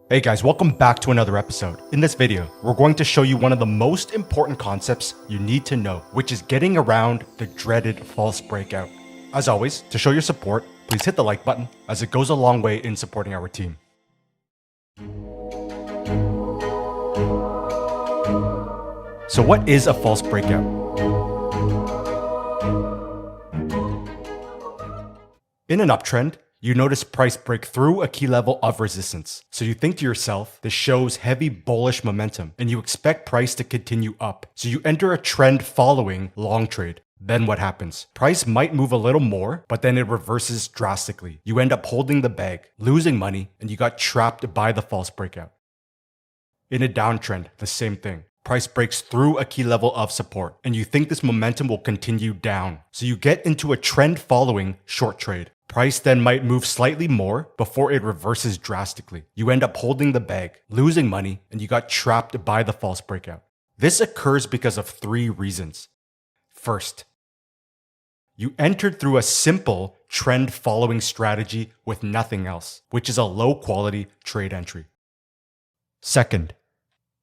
Hey guys, welcome back to another episode. In this video, we're going to show you one of the most important concepts you need to know, which is getting around the dreaded false breakout. As always, to show your support, please hit the like button as it goes a long way in supporting our team. So what is a false breakout? In an uptrend, you notice price break through a key level of resistance. So you think to yourself, this shows heavy bullish momentum and you expect price to continue up. So you enter a trend following long trade. Then what happens? Price might move a little more, but then it reverses drastically. You end up holding the bag, losing money, and you got trapped by the false breakout. In a downtrend, the same thing. Price breaks through a key level of support and you think this momentum will continue down. So you get into a trend following short trade. Price then might move slightly more before it reverses drastically. You end up holding the bag, losing money, and you got trapped by the false breakout. This occurs because of three reasons. First, you entered through a simple trend following strategy with nothing else, which is a low quality trade entry. Second,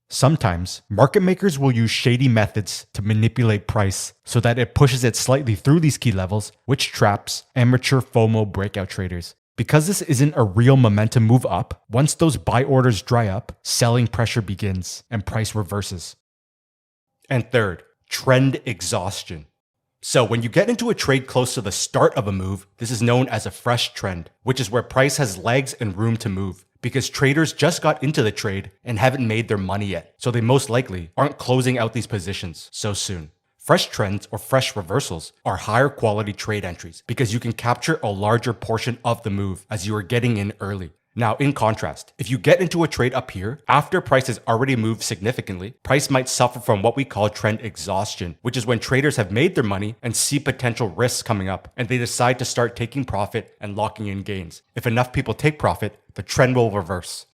sometimes market makers will use shady methods to manipulate price so that it pushes it slightly through these key levels, which traps amateur FOMO breakout traders. Because this isn't a real momentum move up, once those buy orders dry up, selling pressure begins and price reverses. And third, trend exhaustion. So when you get into a trade close to the start of a move, this is known as a fresh trend, which is where price has legs and room to move. Because traders just got into the trade and haven't made their money yet, so they most likely aren't closing out these positions so soon. Fresh trends or fresh reversals are higher quality trade entries because you can capture a larger portion of the move as you are getting in early. Now, in contrast, if you get into a trade up here, after price has already moved significantly, price might suffer from what we call trend exhaustion, which is when traders have made their money and see potential risks coming up, and they decide to start taking profit and locking in gains. If enough people take profit, the trend will reverse.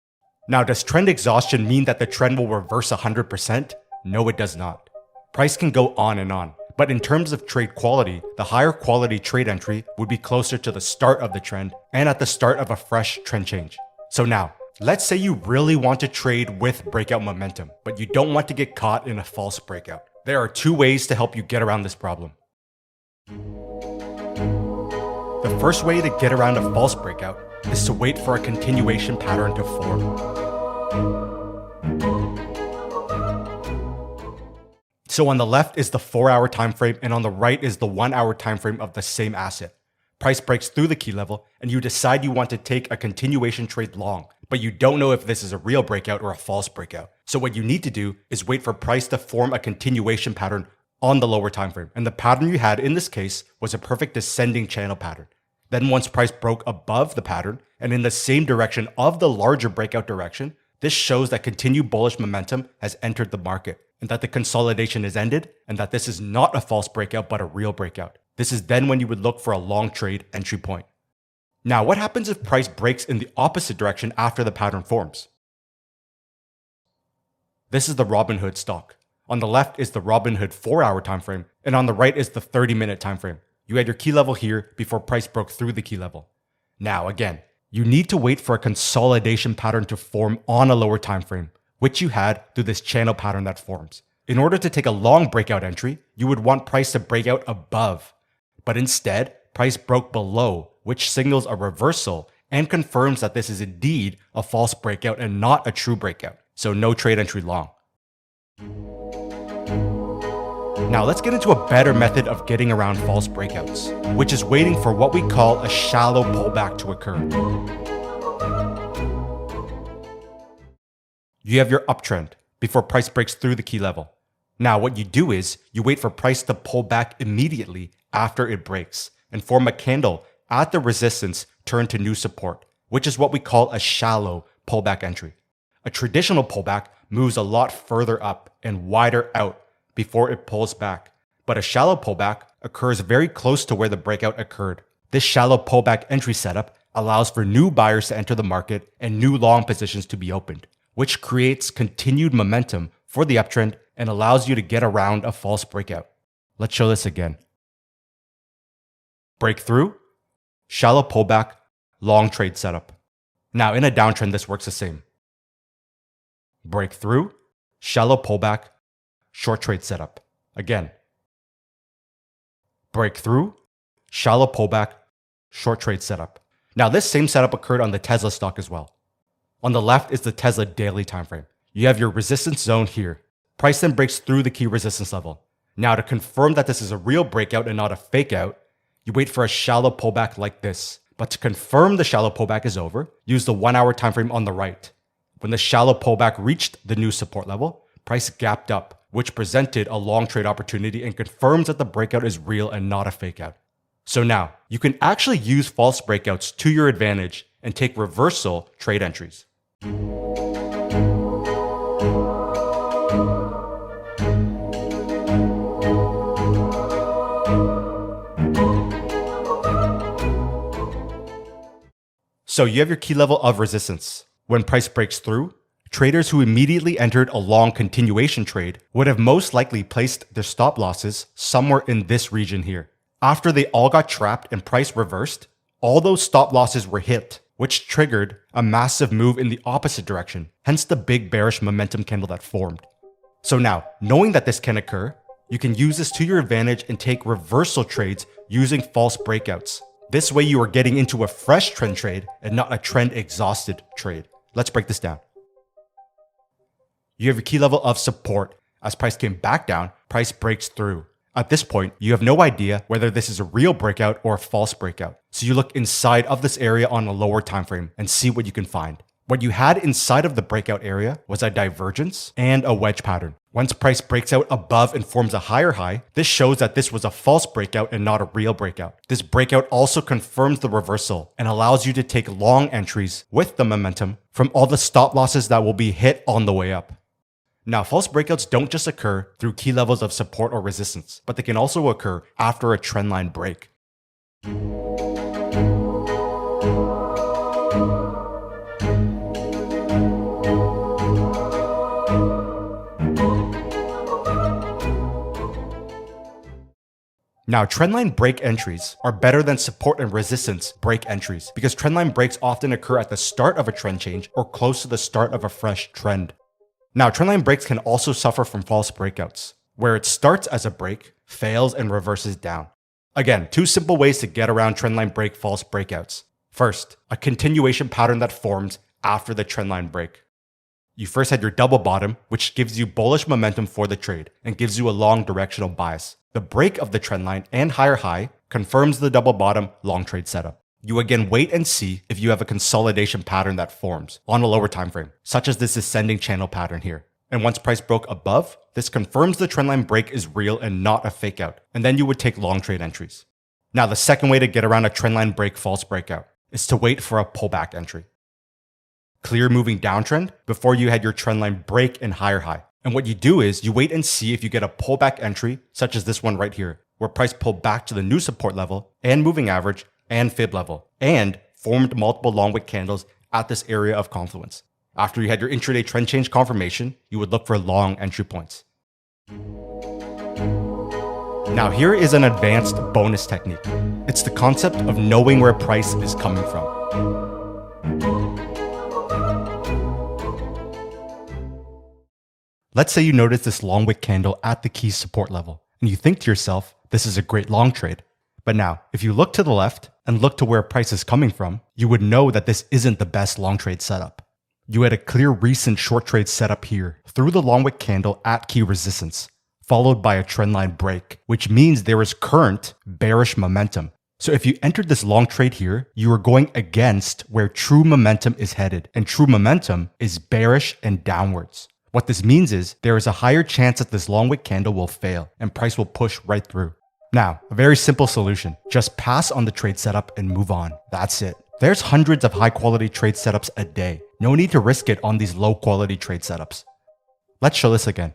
Now, does trend exhaustion mean that the trend will reverse 100%? No, it does not. Price can go on and on. But in terms of trade quality, the higher quality trade entry would be closer to the start of the trend and at the start of a fresh trend change. So now, let's say you really want to trade with breakout momentum, but you don't want to get caught in a false breakout. There are two ways to help you get around this problem. The first way to get around a false breakout is to wait for a continuation pattern to form. So on the left is the 4-hour time frame and on the right is the 1-hour time frame of the same asset. Price breaks through the key level and you decide you want to take a continuation trade long, but you don't know if this is a real breakout or a false breakout. So what you need to do is wait for price to form a continuation pattern on the lower time frame. And the pattern you had in this case was a perfect descending channel pattern. Then once price broke above the pattern and in the same direction of the larger breakout direction, this shows that continued bullish momentum has entered the market and that the consolidation is ended and that this is not a false breakout but a real breakout. This is then when you would look for a long trade entry point. Now, what happens if price breaks in the opposite direction after the pattern forms? This is the Robinhood stock. On the left is the Robinhood 4-hour time frame and on the right is the 30-minute time frame. You had your key level here before price broke through the key level. Now again, you need to wait for a consolidation pattern to form on a lower time frame, which you had through this channel pattern that forms. In order to take a long breakout entry, you would want price to break out above, but instead, price broke below, which signals a reversal and confirms that this is indeed a false breakout and not a true breakout. So no trade entry long. Now let's get into a better method of getting around false breakouts, which is waiting for what we call a shallow pullback to occur. You have your uptrend before price breaks through the key level. Now what you do is you wait for price to pull back immediately after it breaks and form a candle at the resistance turn to new support, which is what we call a shallow pullback entry. A traditional pullback moves a lot further up and wider out before it pulls back, but a shallow pullback occurs very close to where the breakout occurred. This shallow pullback entry setup allows for new buyers to enter the market and new long positions to be opened, which creates continued momentum for the uptrend and allows you to get around a false breakout. Let's show this again. Breakthrough, shallow pullback, long trade setup. Now in a downtrend, this works the same. breakthrough, shallow pullback, short trade setup. Again, breakthrough, shallow pullback, short trade setup. Now this same setup occurred on the Tesla stock as well. On the left is the Tesla daily time frame. You have your resistance zone here. Price then breaks through the key resistance level. Now to confirm that this is a real breakout and not a fake out, you wait for a shallow pullback like this. But to confirm the shallow pullback is over, use the 1 hour time frame on the right. When the shallow pullback reached the new support level, price gapped up, which presented a long trade opportunity and confirms that the breakout is real and not a fake out. So now, you can actually use false breakouts to your advantage and take reversal trade entries. So you have your key level of resistance. When price breaks through, traders who immediately entered a long continuation trade would have most likely placed their stop losses somewhere in this region here. After they all got trapped and price reversed, all those stop losses were hit, which triggered a massive move in the opposite direction, hence the big bearish momentum candle that formed. So now, knowing that this can occur, you can use this to your advantage and take reversal trades using false breakouts. This way you are getting into a fresh trend trade and not a trend exhausted trade. Let's break this down. You have your key level of support. As price came back down, price breaks through. At this point, you have no idea whether this is a real breakout or a false breakout. So you look inside of this area on a lower time frame and see what you can find. What you had inside of the breakout area was a divergence and a wedge pattern. Once price breaks out above and forms a higher high, this shows that this was a false breakout and not a real breakout. This breakout also confirms the reversal and allows you to take long entries with the momentum from all the stop losses that will be hit on the way up. Now, false breakouts don't just occur through key levels of support or resistance, but they can also occur after a trendline break. Now, trendline break entries are better than support and resistance break entries because trendline breaks often occur at the start of a trend change or close to the start of a fresh trend. Now, trendline breaks can also suffer from false breakouts, where it starts as a break, fails, and reverses down. Again, two simple ways to get around trendline break false breakouts. First, a continuation pattern that forms after the trendline break. You first had your double bottom, which gives you bullish momentum for the trade and gives you a long directional bias. The break of the trendline and higher high confirms the double bottom long trade setup. You again wait and see if you have a consolidation pattern that forms on a lower time frame, such as this ascending channel pattern here. And once price broke above, this confirms the trendline break is real and not a fake out, and then you would take long trade entries. Now, the second way to get around a trendline break false breakout is to wait for a pullback entry. Clear moving downtrend before you had your trendline break and higher high. And what you do is you wait and see if you get a pullback entry, such as this one right here, where price pulled back to the new support level and moving average and fib level, and formed multiple long wick candles at this area of confluence. After you had your intraday trend change confirmation, you would look for long entry points. Now here is an advanced bonus technique. It's the concept of knowing where price is coming from. Let's say you notice this long wick candle at the key support level, and you think to yourself, this is a great long trade. But now, if you look to the left and look to where price is coming from, you would know that this isn't the best long trade setup. You had a clear recent short trade setup here through the long wick candle at key resistance, followed by a trendline break, which means there is current bearish momentum. So if you entered this long trade here, you are going against where true momentum is headed, and true momentum is bearish and downwards. What this means is there is a higher chance that this long wick candle will fail and price will push right through. Now, a very simple solution. Just pass on the trade setup and move on. That's it. There's hundreds of high quality trade setups a day. No need to risk it on these low quality trade setups. Let's show this again.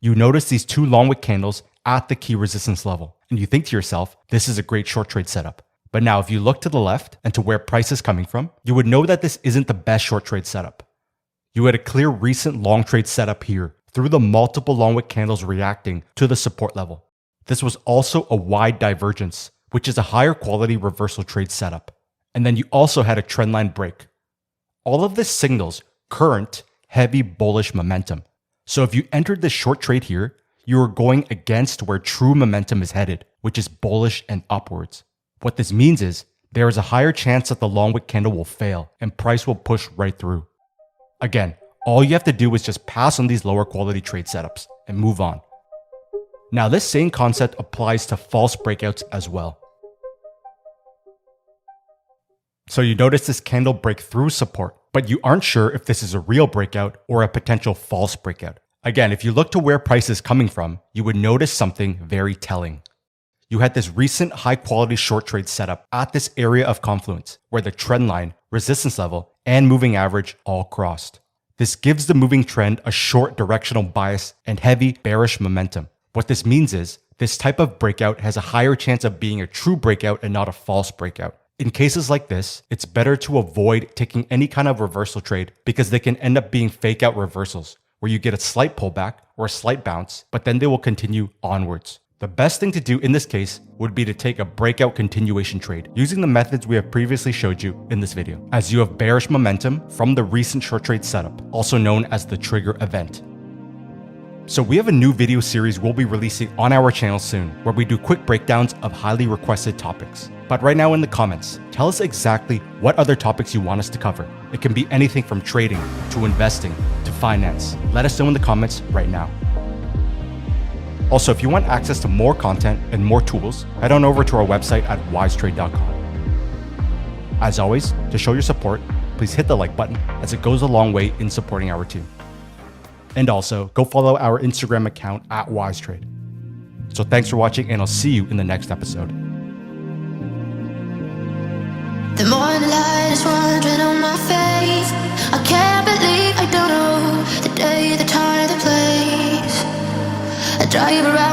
You notice these two long wick candles at the key resistance level, and you think to yourself, this is a great short trade setup. But now if you look to the left and to where price is coming from, you would know that this isn't the best short trade setup. You had a clear recent long trade setup here through the multiple long wick candles reacting to the support level. This was also a wide divergence, which is a higher quality reversal trade setup. And then you also had a trendline break. All of this signals current heavy bullish momentum. So if you entered this short trade here, you are going against where true momentum is headed, which is bullish and upwards. What this means is there is a higher chance that the long wick candle will fail and price will push right through. Again, all you have to do is just pass on these lower quality trade setups and move on. Now this same concept applies to false breakouts as well. So you notice this candle break through support, but you aren't sure if this is a real breakout or a potential false breakout. Again, if you look to where price is coming from, you would notice something very telling. You had this recent high quality short trade setup at this area of confluence where the trend line, resistance level, and moving average all crossed. This gives the moving trend a short directional bias and heavy bearish momentum. What this means is this type of breakout has a higher chance of being a true breakout and not a false breakout. In cases like this, it's better to avoid taking any kind of reversal trade because they can end up being fake out reversals where you get a slight pullback or a slight bounce, but then they will continue onwards. The best thing to do in this case would be to take a breakout continuation trade using the methods we have previously showed you in this video, as you have bearish momentum from the recent short trade setup, also known as the trigger event. So we have a new video series we'll be releasing on our channel soon, where we do quick breakdowns of highly requested topics. But right now in the comments, tell us exactly what other topics you want us to cover. It can be anything from trading to investing to finance. Let us know in the comments right now. Also, if you want access to more content and more tools, head on over to our website at wisetrade.com. As always, to show your support, please hit the like button as it goes a long way in supporting our team. And also, go follow our Instagram account at wisetrade. So thanks for watching, and I'll see you in the next episode. The morning light is wandering on my face. I can't believe I don't know the day, the time, the place. I drive around